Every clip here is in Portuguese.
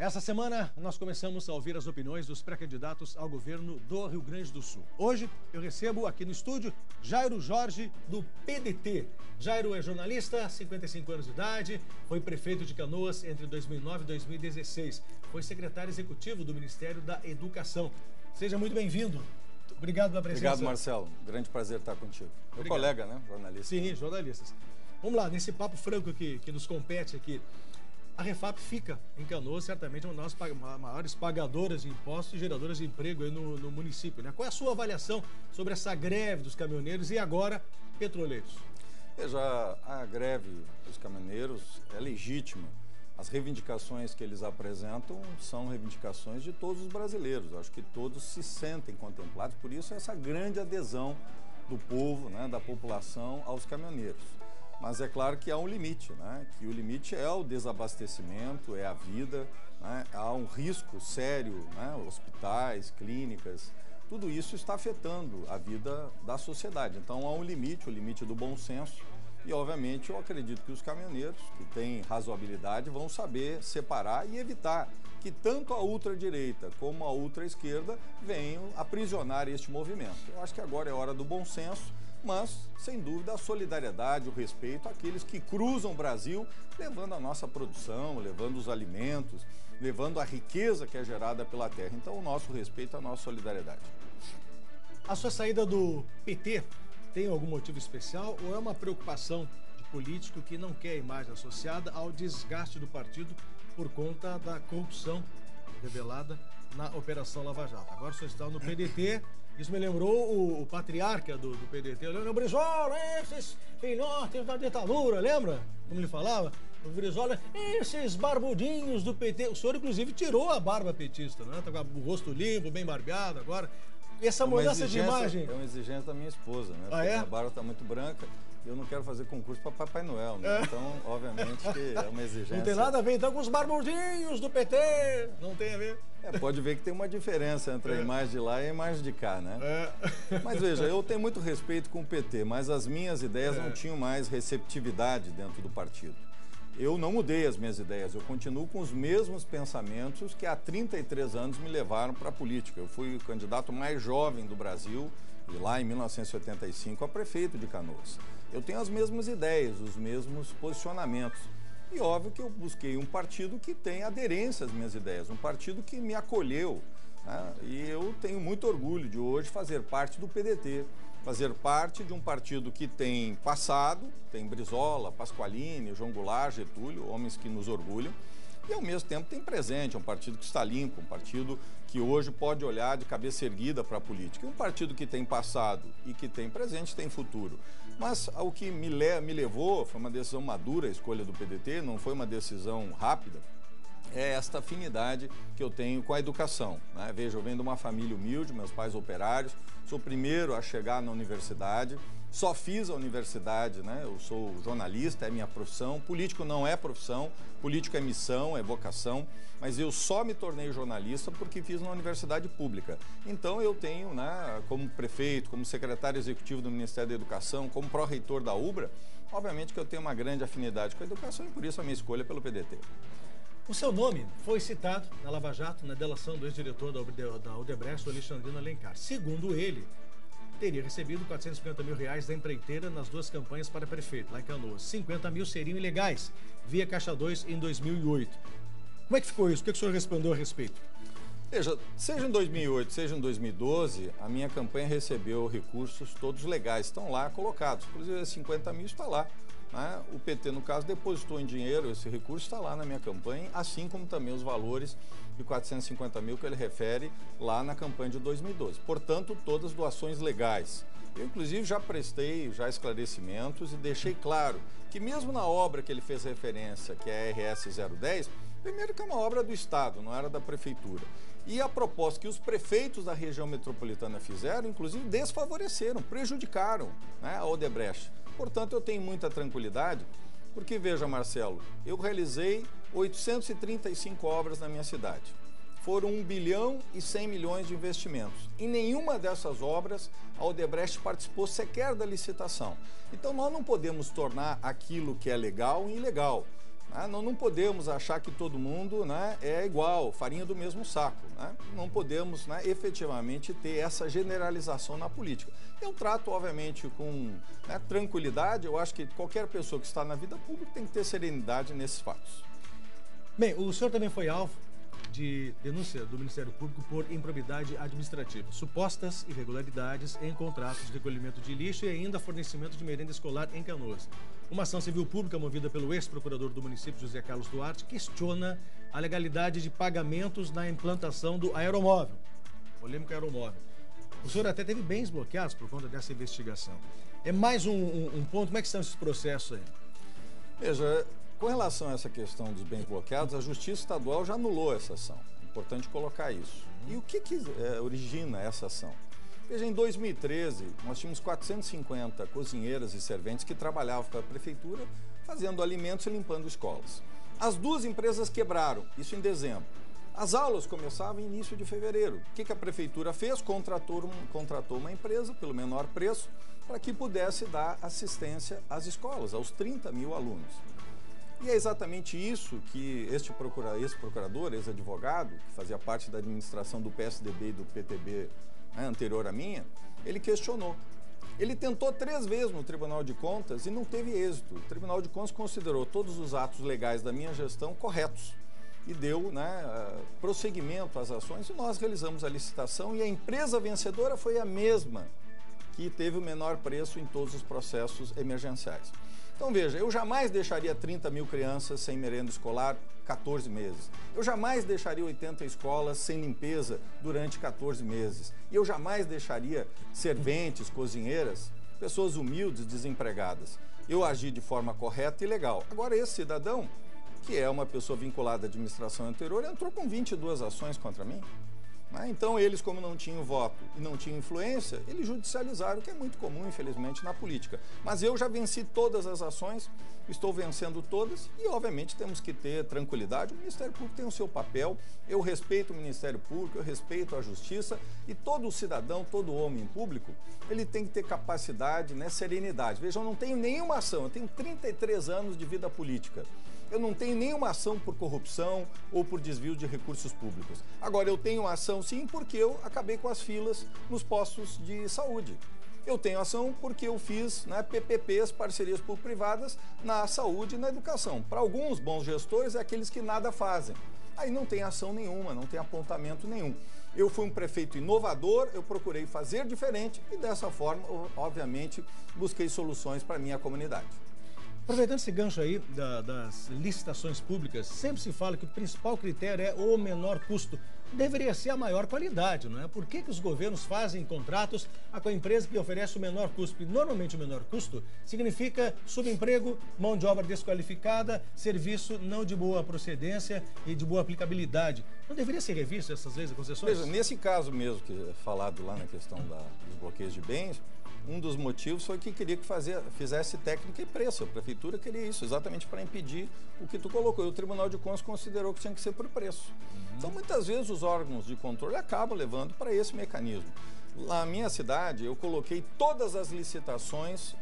Essa semana nós começamos a ouvir as opiniões dos pré-candidatos ao governo do Rio Grande do Sul. Hoje eu recebo aqui no estúdio Jairo Jorge, do PDT. Jairo é jornalista, 55 anos de idade, foi prefeito de Canoas entre 2009 e 2016. Foi secretário executivo do Ministério da Educação. Seja muito bem-vindo. Obrigado pela presença. Obrigado, Marcelo. Grande prazer estar contigo. Meu colega, né? Jornalista. Sim, jornalistas. Vamos lá, nesse papo franco que nos compete aqui. A Refap fica em Canoas, certamente uma das maiores pagadoras de impostos e geradoras de emprego aí no município, né? Qual é a sua avaliação sobre essa greve dos caminhoneiros e agora petroleiros? Veja, a greve dos caminhoneiros é legítima. As reivindicações que eles apresentam são reivindicações de todos os brasileiros. Eu acho que todos se sentem contemplados, por isso essa grande adesão do povo, né, da população aos caminhoneiros. Mas é claro que há um limite, né? Que o limite é o desabastecimento, é a vida, né? Há um risco sério, né? Hospitais, clínicas, tudo isso está afetando a vida da sociedade. Então há um limite, o limite do bom senso. E obviamente eu acredito que os caminhoneiros, que têm razoabilidade, vão saber separar e evitar que tanto a ultradireita como a ultraesquerda venham aprisionar este movimento. Eu acho que agora é hora do bom senso, mas, sem dúvida, a solidariedade, o respeito àqueles que cruzam o Brasil, levando a nossa produção, levando os alimentos, levando a riqueza que é gerada pela terra. Então, o nosso respeito, a nossa solidariedade. A sua saída do PT tem algum motivo especial ou é uma preocupação de político que não quer a imagem associada ao desgaste do partido por conta da corrupção revelada na Operação Lava Jato? Agora o senhor está no PDT. Isso me lembrou o patriarca do PDT, o Leandro Brizola, esses filhotes da ditadura, lembra? Como ele falava? O Brizola, esses barbudinhos do PT. O senhor, inclusive, tirou a barba petista, né? Tá com o rosto limpo, bem barbeado agora. E essa mudança de imagem... É uma exigência da minha esposa, né? Ah, é? A barba está muito branca e eu não quero fazer concurso para Papai Noel, né? É. Então, obviamente, que é uma exigência... Não tem nada a ver, então, com os barbudinhos do PT. Não tem a ver. Pode ver que tem uma diferença entre a imagem de lá e a imagem de cá, né? Mas veja, eu tenho muito respeito com o PT, mas as minhas ideias não tinham mais receptividade dentro do partido. Eu não mudei as minhas ideias, eu continuo com os mesmos pensamentos que há 33 anos me levaram para a política. Eu fui o candidato mais jovem do Brasil, e lá em 1985 a prefeito de Canoas. Eu tenho as mesmas ideias, os mesmos posicionamentos. E óbvio que eu busquei um partido que tem aderência às minhas ideias, um partido que me acolheu, né? E eu tenho muito orgulho de hoje fazer parte do PDT, fazer parte de um partido que tem passado, tem Brizola, Pasqualini, João Goulart, Getúlio, homens que nos orgulham, e ao mesmo tempo tem presente, é um partido que está limpo, um partido que hoje pode olhar de cabeça erguida para a política. Um partido que tem passado e que tem presente, tem futuro. Mas o que me levou, foi uma decisão madura a escolha do PDT, não foi uma decisão rápida, é esta afinidade que eu tenho com a educação, né? Veja, eu venho de uma família humilde, meus pais operários, sou o primeiro a chegar na universidade, só fiz a universidade, né? Eu sou jornalista, é minha profissão, político não é profissão, político é missão, é vocação, mas eu só me tornei jornalista porque fiz na universidade pública. Então eu tenho, né, como prefeito, como secretário executivo do Ministério da Educação, como pró-reitor da UBRA, obviamente que eu tenho uma grande afinidade com a educação e por isso a minha escolha pelo PDT. O seu nome foi citado na Lava Jato, na delação do ex-diretor da Odebrecht, o Alexandrino Alencar. Segundo ele, teria recebido R$450 mil da empreiteira nas duas campanhas para prefeito, lá em Canoas. 50 mil seriam ilegais, via Caixa 2 em 2008. Como é que ficou isso? O que o senhor respondeu a respeito? Veja, seja em 2008, seja em 2012, a minha campanha recebeu recursos todos legais, estão lá colocados. Inclusive, 50 mil está lá. Né? O PT, no caso, depositou em dinheiro, esse recurso está lá na minha campanha, assim como também os valores de 450 mil que ele refere lá na campanha de 2012. Portanto, todas doações legais. Eu, inclusive, já prestei esclarecimentos e deixei claro que mesmo na obra que ele fez referência, que é a RS 010, primeiro que é uma obra do Estado, não era da Prefeitura. E a proposta que os prefeitos da região metropolitana fizeram, inclusive, desfavoreceram, prejudicaram, né, a Odebrecht. Portanto, eu tenho muita tranquilidade, porque, veja, Marcelo, eu realizei 835 obras na minha cidade. Foram 1 bilhão e 100 milhões de investimentos. Em nenhuma dessas obras, a Odebrecht participou sequer da licitação. Então, nós não podemos tornar aquilo que é legal ilegal. Não podemos achar que todo mundo, né, é igual, farinha do mesmo saco. Né? Não podemos, né, efetivamente ter essa generalização na política. Eu trato, obviamente, com, né, tranquilidade. Eu acho que qualquer pessoa que está na vida pública tem que ter serenidade nesses fatos. Bem, o senhor também foi alvo de denúncia do Ministério Público por improbidade administrativa, supostas irregularidades em contratos de recolhimento de lixo e ainda fornecimento de merenda escolar em Canoas. Uma ação civil pública movida pelo ex-procurador do município, José Carlos Duarte, questiona a legalidade de pagamentos na implantação do aeromóvel. Polêmica aeromóvel. O senhor até teve bens bloqueados por conta dessa investigação. É mais um ponto. Como é que estão esses processos aí? Veja, com relação a essa questão dos bens bloqueados, a Justiça Estadual já anulou essa ação. É importante colocar isso. E o que origina essa ação? Veja, em 2013, nós tínhamos 450 cozinheiras e serventes que trabalhavam para a Prefeitura, fazendo alimentos e limpando escolas. As duas empresas quebraram, isso em dezembro. As aulas começavam em início de fevereiro. O que a Prefeitura fez? Contratou uma empresa pelo menor preço para que pudesse dar assistência às escolas, aos 30 mil alunos. E é exatamente isso que esse procurador, ex-advogado, que fazia parte da administração do PSDB e do PTB, né, anterior à minha, ele questionou. Ele tentou 3 vezes no Tribunal de Contas e não teve êxito. O Tribunal de Contas considerou todos os atos legais da minha gestão corretos e deu, né, prosseguimento às ações, e nós realizamos a licitação, e a empresa vencedora foi a mesma que teve o menor preço em todos os processos emergenciais. Então veja, eu jamais deixaria 30 mil crianças sem merenda escolar 14 meses. Eu jamais deixaria 80 escolas sem limpeza durante 14 meses. E eu jamais deixaria serventes, cozinheiras, pessoas humildes, desempregadas. Eu agi de forma correta e legal. Agora esse cidadão, que é uma pessoa vinculada à administração anterior, entrou com 22 ações contra mim. Então eles, como não tinham voto e não tinham influência, eles judicializaram, o que é muito comum, infelizmente, na política. Mas eu já venci todas as ações, estou vencendo todas e, obviamente, temos que ter tranquilidade. O Ministério Público tem o seu papel, eu respeito o Ministério Público, eu respeito a Justiça, e todo cidadão, todo homem público, ele tem que ter capacidade, né, serenidade. Veja, eu não tenho nenhuma ação, eu tenho 33 anos de vida política. Eu não tenho nenhuma ação por corrupção ou por desvio de recursos públicos. Agora, eu tenho ação sim porque eu acabei com as filas nos postos de saúde. Eu tenho ação porque eu fiz, né, PPPs, parcerias público-privadas, na saúde e na educação. Para alguns bons gestores, é aqueles que nada fazem. Aí não tem ação nenhuma, não tem apontamento nenhum. Eu fui um prefeito inovador, eu procurei fazer diferente e, dessa forma, obviamente, busquei soluções para a minha comunidade. Aproveitando esse gancho aí das licitações públicas, sempre se fala que o principal critério é o menor custo. Deveria ser a maior qualidade, não é? Por que os governos fazem contratos com a empresa que oferece o menor custo? E normalmente o menor custo significa subemprego, mão de obra desqualificada, serviço não de boa procedência e de boa aplicabilidade. Não deveria ser revisto essas leis de concessões? Veja, nesse caso mesmo que é falado lá na questão dos bloqueios de bens, um dos motivos foi que queria que fizesse técnica e preço. A Prefeitura queria isso, exatamente para impedir o que tu colocou. E o Tribunal de Contas considerou que tinha que ser por preço. Então, muitas vezes, os órgãos de controle acabam levando para esse mecanismo. Lá na minha cidade, eu coloquei todas as licitações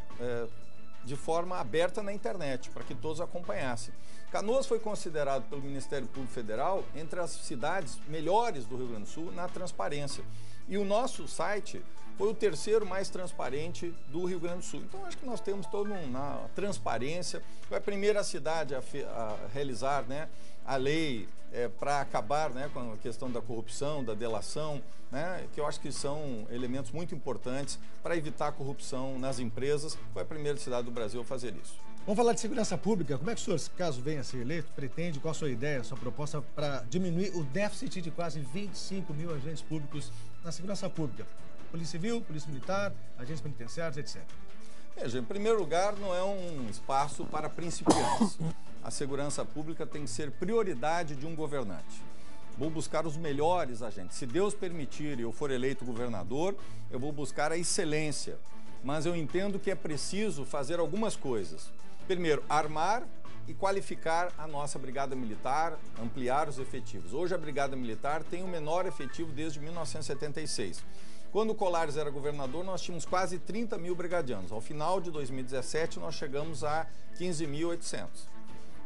de forma aberta na internet, para que todos acompanhassem. Canoas foi considerado pelo Ministério Público Federal entre as cidades melhores do Rio Grande do Sul na transparência. E o nosso site foi o 3º mais transparente do Rio Grande do Sul. Então, acho que nós temos toda uma transparência. Foi a primeira cidade a realizar, né, a lei para acabar, né, com a questão da corrupção, da delação, né, que eu acho que são elementos muito importantes para evitar a corrupção nas empresas. Foi a primeira cidade do Brasil a fazer isso. Vamos falar de segurança pública. Como é que o senhor, caso venha a ser eleito, pretende, qual a sua ideia, a sua proposta para diminuir o déficit de quase 25 mil agentes públicos na segurança pública? Polícia Civil, Polícia Militar, agentes penitenciários, etc. Veja, em primeiro lugar, não é um espaço para principiantes. A segurança pública tem que ser prioridade de um governante. Vou buscar os melhores agentes. Se Deus permitir e eu for eleito governador, eu vou buscar a excelência. Mas eu entendo que é preciso fazer algumas coisas. Primeiro, armar e qualificar a nossa Brigada Militar, ampliar os efetivos. Hoje a Brigada Militar tem o menor efetivo desde 1976. Quando o Colares era governador, nós tínhamos quase 30 mil brigadianos. Ao final de 2017, nós chegamos a 15.800.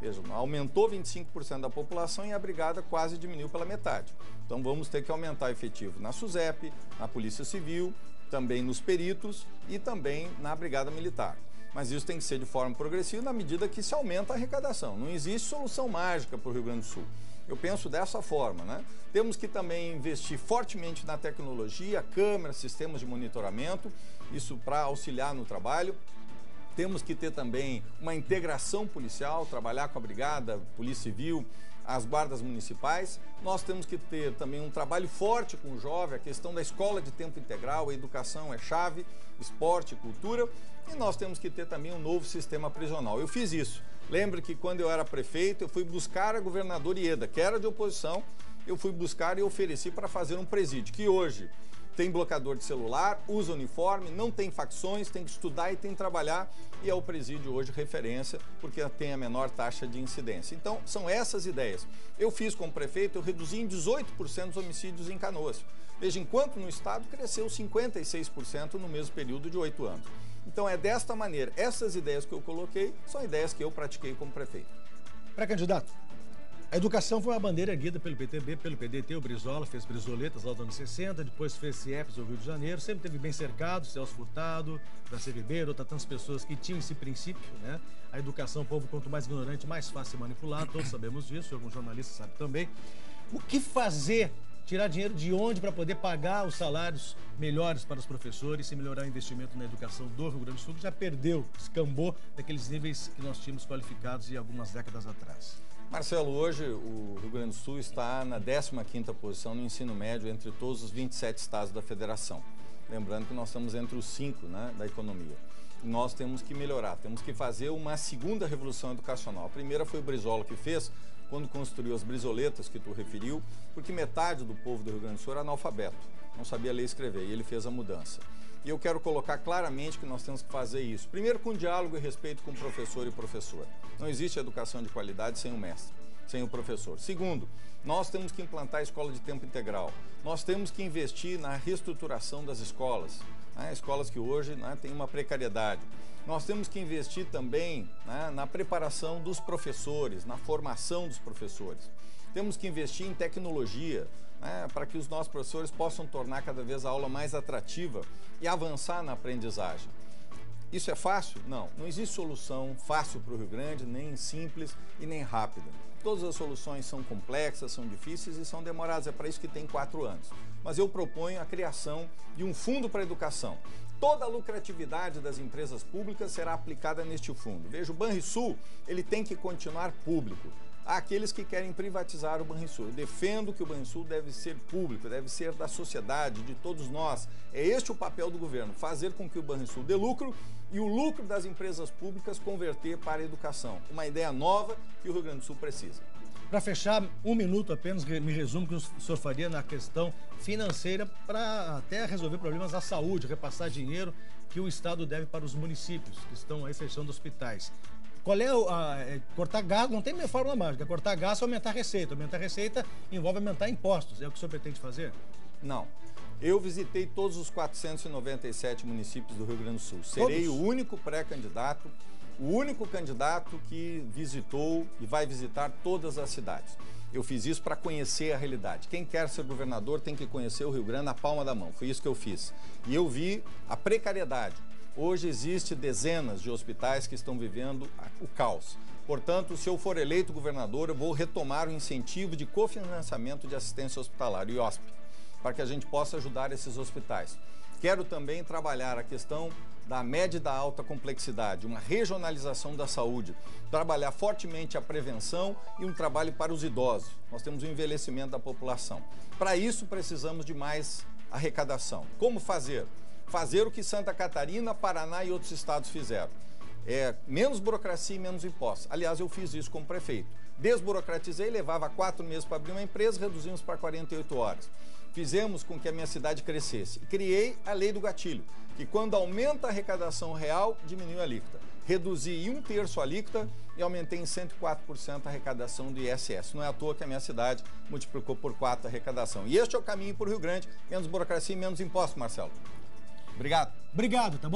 Veja, aumentou 25% da população e a brigada quase diminuiu pela metade. Então vamos ter que aumentar o efetivo na SUSEP, na Polícia Civil, também nos peritos e também na Brigada Militar. Mas isso tem que ser de forma progressiva na medida que se aumenta a arrecadação. Não existe solução mágica para o Rio Grande do Sul. Eu penso dessa forma, né? Temos que também investir fortemente na tecnologia, câmeras, sistemas de monitoramento, isso para auxiliar no trabalho. Temos que ter também uma integração policial, trabalhar com a Brigada, Polícia Civil, as guardas municipais. Nós temos que ter também um trabalho forte com o jovem, a questão da escola de tempo integral, a educação é chave, esporte, cultura. E nós temos que ter também um novo sistema prisional. Eu fiz isso. Lembre que quando eu era prefeito, eu fui buscar a governadora Ieda, que era de oposição, eu fui buscar e ofereci para fazer um presídio, que hoje tem bloqueador de celular, usa uniforme, não tem facções, tem que estudar e tem que trabalhar, e é o presídio hoje referência, porque tem a menor taxa de incidência. Então, são essas ideias. Eu fiz como prefeito, eu reduzi em 18% os homicídios em Canoas. Veja, enquanto no estado cresceu 56% no mesmo período de 8 anos. Então é desta maneira, essas ideias que eu coloquei são ideias que eu pratiquei como prefeito. Pré-candidato, a educação foi uma bandeira erguida pelo PTB, pelo PDT, o Brizola fez Brizoletas lá nos anos 60, depois fez CIEPs no Rio de Janeiro, sempre teve bem cercado, Celso Furtado, da Ribeiro, tantas pessoas que tinham esse princípio, né? A educação, o povo quanto mais ignorante, mais fácil de manipular, todos sabemos disso, alguns jornalistas sabem também. O que fazer? Tirar dinheiro de onde para poder pagar os salários melhores para os professores e melhorar o investimento na educação do Rio Grande do Sul, que já perdeu, escambou daqueles níveis que nós tínhamos qualificados de algumas décadas atrás. Marcelo, hoje o Rio Grande do Sul está na 15ª posição no ensino médio entre todos os 27 estados da federação. Lembrando que nós estamos entre os 5, né, da economia. E nós temos que melhorar, temos que fazer uma segunda revolução educacional. A primeira foi o Brizola que fez, quando construiu as brisoletas que tu referiu, porque metade do povo do Rio Grande do Sul era analfabeto, não sabia ler e escrever, e ele fez a mudança. E eu quero colocar claramente que nós temos que fazer isso. Primeiro, com diálogo e respeito com o professor e professora. Não existe educação de qualidade sem o mestre, sem o professor. Segundo, nós temos que implantar a escola de tempo integral. Nós temos que investir na reestruturação das escolas, né? Escolas que hoje, né, têm uma precariedade. Nós temos que investir também, né, na preparação dos professores, na formação dos professores. Temos que investir em tecnologia, né, para que os nossos professores possam tornar cada vez a aula mais atrativa e avançar na aprendizagem. Isso é fácil? Não. Não existe solução fácil para o Rio Grande, nem simples e nem rápida. Todas as soluções são complexas, são difíceis e são demoradas. É para isso que tem 4 anos. Mas eu proponho a criação de um fundo para a educação. Toda a lucratividade das empresas públicas será aplicada neste fundo. Veja, o Banrisul, ele tem que continuar público. Há aqueles que querem privatizar o Banrisul. Eu defendo que o Banrisul deve ser público, deve ser da sociedade, de todos nós. É este o papel do governo, fazer com que o Banrisul dê lucro e o lucro das empresas públicas converter para a educação. Uma ideia nova que o Rio Grande do Sul precisa. Para fechar, 1 minuto apenas, me resumo que o senhor faria na questão financeira para até resolver problemas da saúde, repassar dinheiro que o Estado deve para os municípios que estão aí fechando hospitais. Qual é cortar gasto? Não tem fórmula mágica. Cortar gasto é aumentar a receita. Aumentar a receita envolve aumentar impostos. É o que o senhor pretende fazer? Não. Eu visitei todos os 497 municípios do Rio Grande do Sul. Serei o único pré-candidato, o único candidato que visitou e vai visitar todas as cidades. Eu fiz isso para conhecer a realidade. Quem quer ser governador tem que conhecer o Rio Grande na palma da mão. Foi isso que eu fiz. E eu vi a precariedade. Hoje existe dezenas de hospitais que estão vivendo o caos. Portanto, se eu for eleito governador, eu vou retomar o incentivo de cofinanciamento de assistência hospitalar, o IOSP, para que a gente possa ajudar esses hospitais. Quero também trabalhar a questão da média e da alta complexidade, uma regionalização da saúde, trabalhar fortemente a prevenção e um trabalho para os idosos. Nós temos um envelhecimento da população. Para isso, precisamos de mais arrecadação. Como fazer? Fazer o que Santa Catarina, Paraná e outros estados fizeram. Menos burocracia e menos impostos. Aliás, eu fiz isso como prefeito. Desburocratizei, levava 4 meses para abrir uma empresa, reduzimos para 48 horas. Fizemos com que a minha cidade crescesse. E criei a lei do gatilho, que quando aumenta a arrecadação real, diminui a alíquota. Reduzi em 1/3 a alíquota e aumentei em 104% a arrecadação do ISS. Não é à toa que a minha cidade multiplicou por 4 a arrecadação. E este é o caminho para o Rio Grande, menos burocracia e menos impostos, Marcelo. Obrigado. Obrigado, tá bom?